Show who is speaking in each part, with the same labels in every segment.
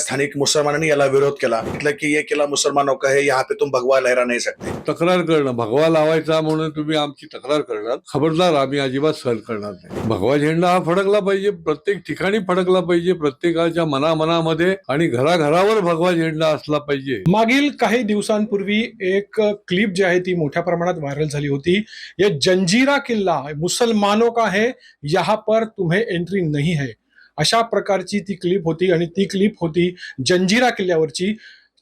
Speaker 1: स्थानिक मुसलमानांनी याला विरोध केला, म्हटलं की ये किला मुसलमानों का है, यहाँ पे तुम भगवा लहरा नहीं सकते.
Speaker 2: तक्रार करणं, भगवा लावायचा म्हणून तुम्ही आमची तक्रार करणार, खबरदार, आम्ही अजिबात सहन करणार नाही. भगवा झेंडा हा फडकला पाहिजे, प्रत्येक ठिकाणी फडकला पाहिजे, प्रत्येकाच्या मनामनामध्ये आणि घराघरावर भगवा झेंडा असला पाहिजे.
Speaker 3: मागील काही दिवसांपूर्वी एक क्लिप जी आहे ती मोठ्या प्रमाणात व्हायरल झाली होती. ये जंजीरा किल्ला मुसलमानों का है, यहाँ पर तुम्हें एंट्री नहीं है, अशा प्रकारची ती क्लिप होती. आणि ती क्लिप होती जंजिरा किल्ल्यावरची.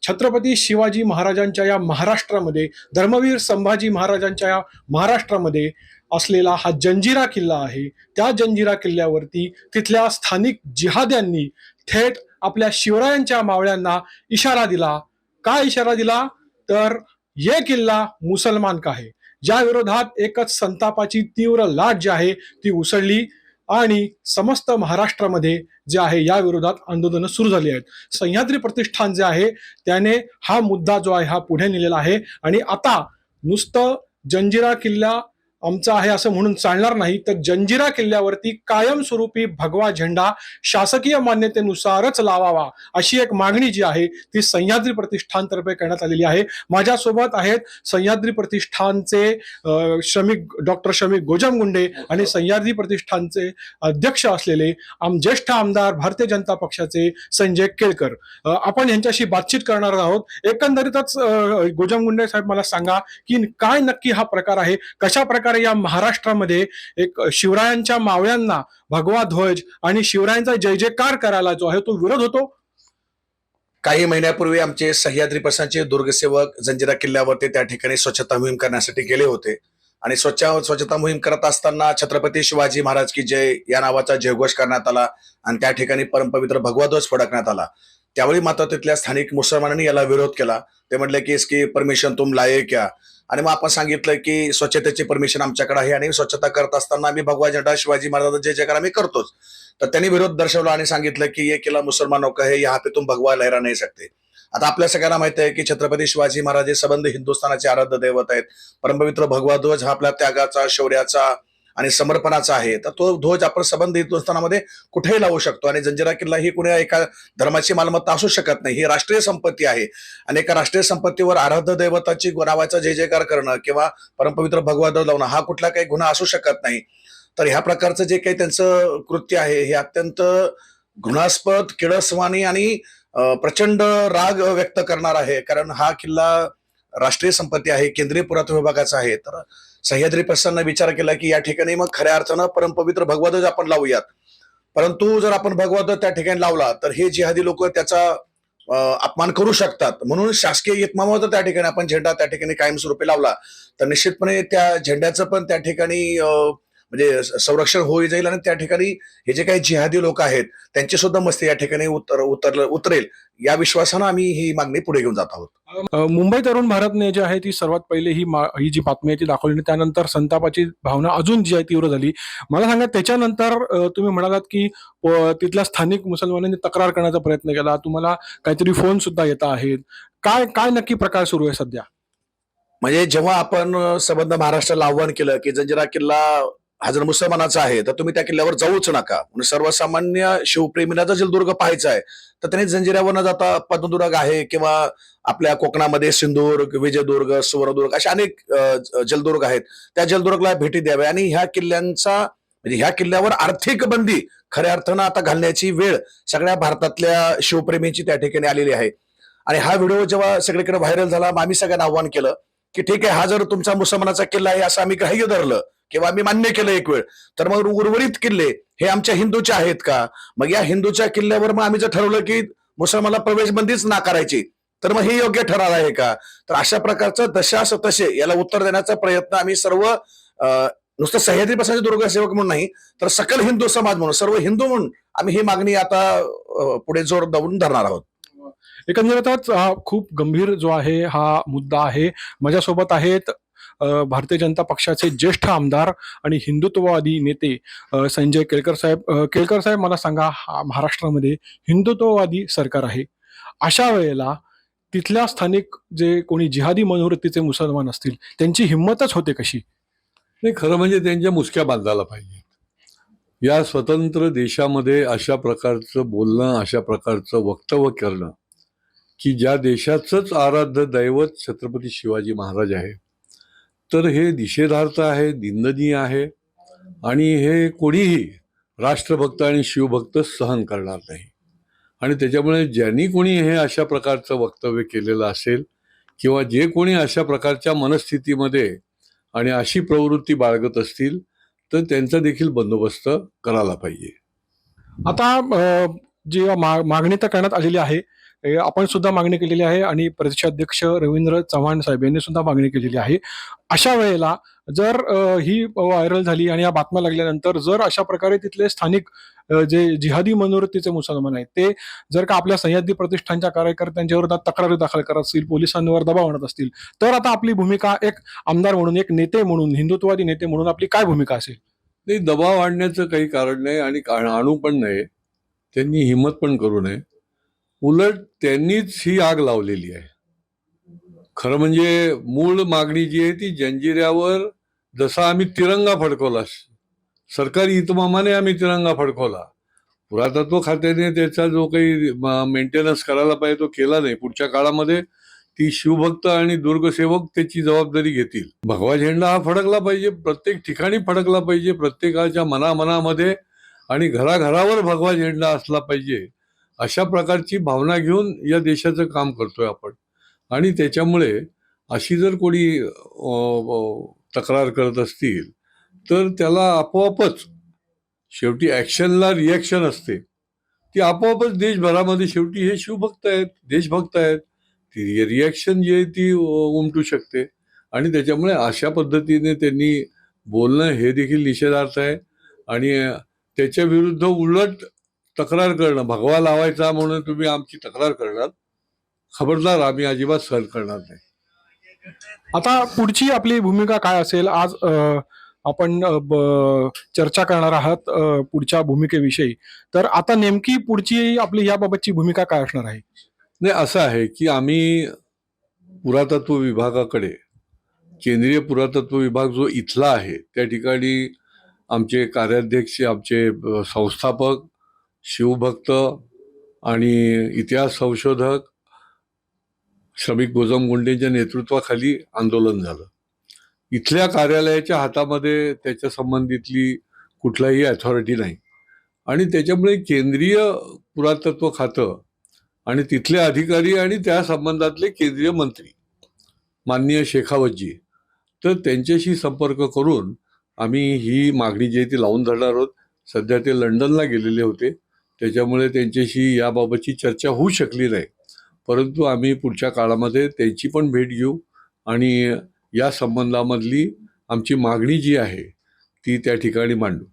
Speaker 3: छत्रपती शिवाजी महाराजांच्या या महाराष्ट्रामध्ये, धर्मवीर संभाजी महाराजांच्या या महाराष्ट्रामध्ये असलेला हा जंजिरा किल्ला आहे. त्या जंजिरा किल्ल्यावरती तिथल्या स्थानिक जिहाद्यांनी थेट आपल्या शिवरायांच्या मावळ्यांना इशारा दिला. काय इशारा दिला तर ये किल्ला मुसलमान का है, ज्या विरोधात एकच संतापाची तीव्र लाट जी आहे ती उसळली आणि समस्त महाराष्ट्रामध्ये जे आहे या विरोधात आंदोलनं सुरू झाली आहेत. सह्याद्री प्रतिष्ठान जे आहे त्याने हा मुद्दा जो आहे हा पुढे नेलेला आहे. आणि आता नुसतं जंजिरा किल्ला आमचा आहे असं म्हणून चालणार नाही, तर जंजिरा किल्ल्यावरती कायमस्वरूपी भगवा झेंडा शासकीय मान्यतेनुसारच लावावा अशी एक मागणी जी आहे ती सह्याद्री प्रतिष्ठानतर्फे करण्यात आलेली आहे. माझ्यासोबत आहेत सह्याद्री प्रतिष्ठानचे डॉक्टर शमिक गोजमगुंडे आणि सह्याद्री प्रतिष्ठानचे अध्यक्ष असलेले ज्येष्ठ आमदार भारतीय जनता पक्षाचे संजय केळकर. आपण यांच्याशी बातचीत करणार आहोत. एकंदरीतच गोजमगुंडे साहेब, मला सांगा की काय नक्की हा प्रकार आहे, कशा प्रकारे या महाराष्ट्रामध्ये एक शिवरायांच्या मावळ्यांना भगवा ध्वज आणि शिवरायांचा जय जयकार करायला जो आहे तो विरोध होतो.
Speaker 1: काही महिन्यापूर्वी आमचे सह्याद्री प्रसादचे दुर्गसेवक जंजिरा किल्ल्यावरती त्या ठिकाणी स्वच्छता मोहीम करण्यासाठी गेले होते. आणि स्वच्छता मोहीम करत असताना छत्रपती शिवाजी महाराज की जय या नावाचा जयघोष करण्यात आला आणि त्या ठिकाणी परमपवित्र भगवा ध्वज फडकण्यात आला. त्यावेळी मात्र तिथल्या स्थानिक मुसलमानांनी याला विरोध केला. ते म्हटले की इसकी परमिशन तुम लाये क्या. आणि मग आपण सांगितलं की स्वच्छतेची परमिशन आमच्याकडे आहे आणि स्वच्छता करत असताना आम्ही भगवा झेंडा शिवाजी महाराजांचा जय जयकार आम्ही करतोच. तर त्यांनी विरोध दर्शवला आणि सांगितलं की ये किला मुसलमानों का है, यहाँ पे तुम भगवा लहरा नहीं सकते. आता आपल्या सगळ्यांना माहिती आहे की छत्रपती शिवाजी महाराज हे सबंध हिंदुस्थानाचे आराध्य दैवत आहेत. परमपवित्र भगवा ध्वज हा आपल्या त्यागाचा, शौर्याचा आणि समर्पणाचा आहे. तर तो ध्वज आपण सबंध हिंदुस्थानामध्ये कुठेही लावू शकतो. आणि जंजिरा किल्ला ही कुणी एका धर्माची मालमत्ता असू शकत नाही, ही राष्ट्रीय संपत्ती आहे. आणि एका राष्ट्रीय संपत्तीवर आराध्य दैवताची नावाचा जय जयकार करणं किंवा परमपवित्र भगवा ध्वज लावणं हा कुठला काही गुन्हा असू शकत नाही. तर ह्या प्रकारचं जे काही त्यांचं कृत्य आहे हे अत्यंत घृणास्पद, किळसवाणी आणि प्रचंड राग व्यक्त करणार आहे. कारण हा किल्ला राष्ट्रीय संपत्ती आहे, केंद्रीय पुरातत्व विभागाचा आहे. तर सह्याद्री प्रसादने विचार केला की या ठिकाणी मग खऱ्या अर्थानं परमपवित्र भगवा ध्वज आपण लावूयात. परंतु जर आपण भगवा ध्वज त्या ठिकाणी लावला तर हे जिहादी लोक त्याचा अपमान करू शकतात. म्हणून शासकीय इतमामात त्या ठिकाणी आपण झेंडा त्या ठिकाणी कायमस्वरूपी लावला तर निश्चितपणे त्या झेंड्याचं पण त्या ठिकाणी म्हणजे संरक्षण होई जाईल आणि त्या ठिकाणी हे जे काही जिहादी लोक आहेत त्यांची सुद्धा मस्ती या ठिकाणी उतरेल या विश्वासानं आम्ही ही मागणी पुढे घेऊन जात आहोत.
Speaker 3: मुंबई तरुण भारतने जी आहे ती सर्वात पहिले ही जी बातमी आहे ती दाखवली. त्यानंतर संतापाची भावना अजून जी आहे तीव्र झाली. मला सांगा, त्याच्यानंतर तुम्ही म्हणालात की तिथल्या स्थानिक मुसलमानांनी तक्रार करण्याचा प्रयत्न केला, तुम्हाला काहीतरी फोन सुद्धा येत आहेत. काय काय नक्की प्रकार सुरू आहे सध्या?
Speaker 1: म्हणजे जेव्हा आपण संबंध महाराष्ट्राला आव्हान केलं की जंजिरा किल्ला हा जर मुसलमानाचा आहे तर तुम्ही त्या किल्ल्यावर जाऊच नका, म्हणजे सर्वसामान्य शिवप्रेमीला जर जलदुर्ग पाहायचा आहे तर त्यांनी जंजिऱ्यावर न जाता पद्मदुर्ग आहे किंवा आपल्या कोकणामध्ये सिंधुदुर्ग, विजयदुर्ग, सुवर्णदुर्ग असे अनेक जलदुर्ग आहेत, त्या जलदुर्गला भेटी द्याव्या. आणि ह्या किल्ल्यांचा म्हणजे ह्या किल्ल्यावर आर्थिक बंदी खऱ्या अर्थानं आता घालण्याची वेळ सगळ्या भारतातल्या शिवप्रेमींची त्या ठिकाणी आलेली आहे. आणि हा व्हिडिओ जेव्हा सगळीकडे व्हायरल झाला मग आम्ही सगळ्यांना आव्हान केलं की ठीक आहे, हा जर तुमचा मुसलमानाचा किल्ला आहे असं आम्ही ग्राह्य धरलं किंवा आम्ही मान्य केलं एक वेळ, तर मग उर्वरित किल्ले हे आमच्या हिंदूचे आहेत का? मग या हिंदूच्या किल्ल्यावर मग आम्ही जर ठरवलं की मुसलमानाला प्रवेश बंदीच नाकारायची तर मग हे योग्य ठरणार आहे का? तर अशा प्रकारचं दशास तसे याला उत्तर देण्याचा प्रयत्न आम्ही सर्व नुसतं सह्याद्री प्रसादचे दुर्गसेवक म्हणून नाही तर सकल हिंदू समाज म्हणून, सर्व हिंदू म्हणून आम्ही ही मागणी आता पुढे जोर दाबून धरणार आहोत.
Speaker 3: एकंदरीतच हा खूप गंभीर जो आहे हा मुद्दा आहे. माझ्यासोबत आहेत भारतीय जनता पक्षाचे ज्येष्ठ आमदार आणि हिंदुत्ववादी नेते संजय केळकर साहेब. केळकर साहेब, मला सांगा, महाराष्ट्रामध्ये हिंदुत्ववादी सरकार आहे, अशा वेळेला तिथल्या स्थानिक जे कोणी जिहादी मनोवृत्तीचे मुसलमान असतील त्यांची हिंमतच होते कशी?
Speaker 2: नाही, खरं म्हणजे त्यांच्या मुसक्या बांधायला पाहिजे. या स्वतंत्र देशामध्ये अशा प्रकारचं बोलणं, अशा प्रकारचं वक्तव्य करणं, की ज्या देशाचंच आराध्य दैवत छत्रपती शिवाजी महाराज आहे, तर हे निषेधार्थ आहे, निंदनीय आहे आणि हे कोणीही राष्ट्रभक्त आणि शिवभक्त सहन करणार नाही. आणि त्याच्यामुळे ज्यांनी कोणी हे अशा प्रकारचं वक्तव्य केलेलं असेल किंवा जे कोणी अशा प्रकारच्या मनस्थितीमध्ये आणि अशी प्रवृत्ती बाळगत असतील तर त्यांचा देखील बंदोबस्त करायला पाहिजे.
Speaker 3: आता जी मागणी तर करण्यात आलेली आहे, आपण सुद्धा मागणी केलेली आहे आणि प्रदेशाध्यक्ष रवींद्र चव्हाण साहेब यांनी सुद्धा मागणी केलेली आहे. अशा वेळेला जर ही व्हायरल झाली आणि या बातम्या लागल्यानंतर जर अशा प्रकारे तिथले स्थानिक जे जिहादी मनोवृत्तीचे मुसलमान आहेत ते जर का आपल्या सह्याद्री प्रतिष्ठानच्या कार्यकर्त्यांच्या विरोधात तक्रारी दाखल करत असतील, पोलिसांवर दबाव आणत असतील, तर आता आपली भूमिका एक आमदार म्हणून, एक नेते म्हणून, हिंदुत्ववादी नेते म्हणून आपली काय भूमिका असेल?
Speaker 2: नाही, दबाव आणण्याचं काही कारण नाही आणि आणू पण नाही. त्यांनी हिंमत पण करू नये. उलट त्यांनीच ही आग लावलेली आहे. खरं म्हणजे मूळ मागणी जी आहे ती जंजिऱ्यावर जसा आम्ही तिरंगा फडकवला, सरकारी इतमामाने आम्ही तिरंगा फडकवला, पुरातत्व खात्याने त्याचा जो काही मेंटेनन्स करायला पाहिजे तो केला नाही. पुढच्या काळामध्ये ती शिवभक्त आणि दुर्गसेवक त्याची जबाबदारी घेतील. भगवा झेंडा हा फडकला पाहिजे, प्रत्येक ठिकाणी फडकला पाहिजे, प्रत्येकाच्या मनामनामध्ये आणि घराघरावर भगवा झेंडा असला पाहिजे. अशा प्रकारची भावना घेऊन या देशाचं काम करतोय आपण. आणि त्याच्यामुळे अशी जर कोणी तक्रार करत असतील तर त्याला आपोआपच शेवटी ॲक्शनला रिॲक्शन असते. ती आपोआपच देशभरामध्ये, शेवटी हे शिवभक्त आहेत, देशभक्त आहेत, ती रिॲक्शन जी आहे ती उमटू शकते. आणि त्याच्यामुळे अशा पद्धतीने त्यांनी बोलणं हे देखील निषेधार्थ आहे. आणि त्याच्या विरुद्ध उलट तक्रार करणं, भगवा लावायचा म्हणून तुम्ही आमची तक्रार करणार, खबरदार, आम्ही अजिबात सहन करणार नाही.
Speaker 3: आता पुढची आपली भूमिका काय असेल? आज आपण चर्चा करणार आहात पुढच्या भूमिकेविषयी. तर आता नेमकी पुढची आपली याबाबतची भूमिका काय असणार आहे?
Speaker 2: नाही, असं आहे की आम्ही पुरातत्व विभागाकडे, केंद्रीय पुरातत्व विभाग जो इथला आहे त्या ठिकाणी आमचे कार्याध्यक्ष, आमचे संस्थापक, शिवभक्त आणि इतिहास संशोधक श्रमिक गोजमगुंडेंच्या नेतृत्वाखाली आंदोलन झालं. इथल्या कार्यालयाच्या हातामध्ये त्याच्या संबंधितली कुठलाही अथॉरिटी नाही. आणि त्याच्यामुळे केंद्रीय पुरातत्व खातं आणि तिथले अधिकारी आणि त्या संबंधातले केंद्रीय मंत्री माननीय शेखावतजी, तर त्यांच्याशी संपर्क करून आम्ही ही मागणी जी आहे ती लावून धरणार आहोत. सध्या ते लंडनला गेलेले होते, त्याच्यामुळे त्यांच्याशी याबाबतची चर्चा होऊ शकली नाही. परंतु आम्ही पुढच्या काळामध्ये त्यांची पण भेट घेऊ आणि या संबंधामधली आमची मागणी जी आहे ती त्या ठिकाणी मांडू.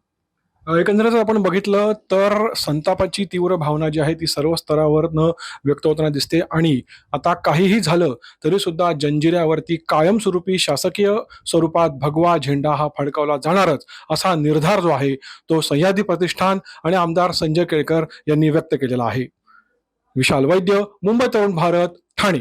Speaker 3: एकंदरीत जर आपण बघितलं तर संतापाची तीव्र भावना जी आहे ती सर्व स्तरावरनं व्यक्त होताना दिसते. आणि आता काहीही झालं तरी सुद्धा जंजिऱ्यावरती कायमस्वरूपी शासकीय स्वरूपात भगवा झेंडा हा फडकावला जाणारच, असा निर्धार जो आहे तो सह्याद्री प्रतिष्ठान आणि आमदार संजय केळकर यांनी व्यक्त केलेला आहे. विशाल वैद्य, मुंबई तरुण भारत, ठाणे.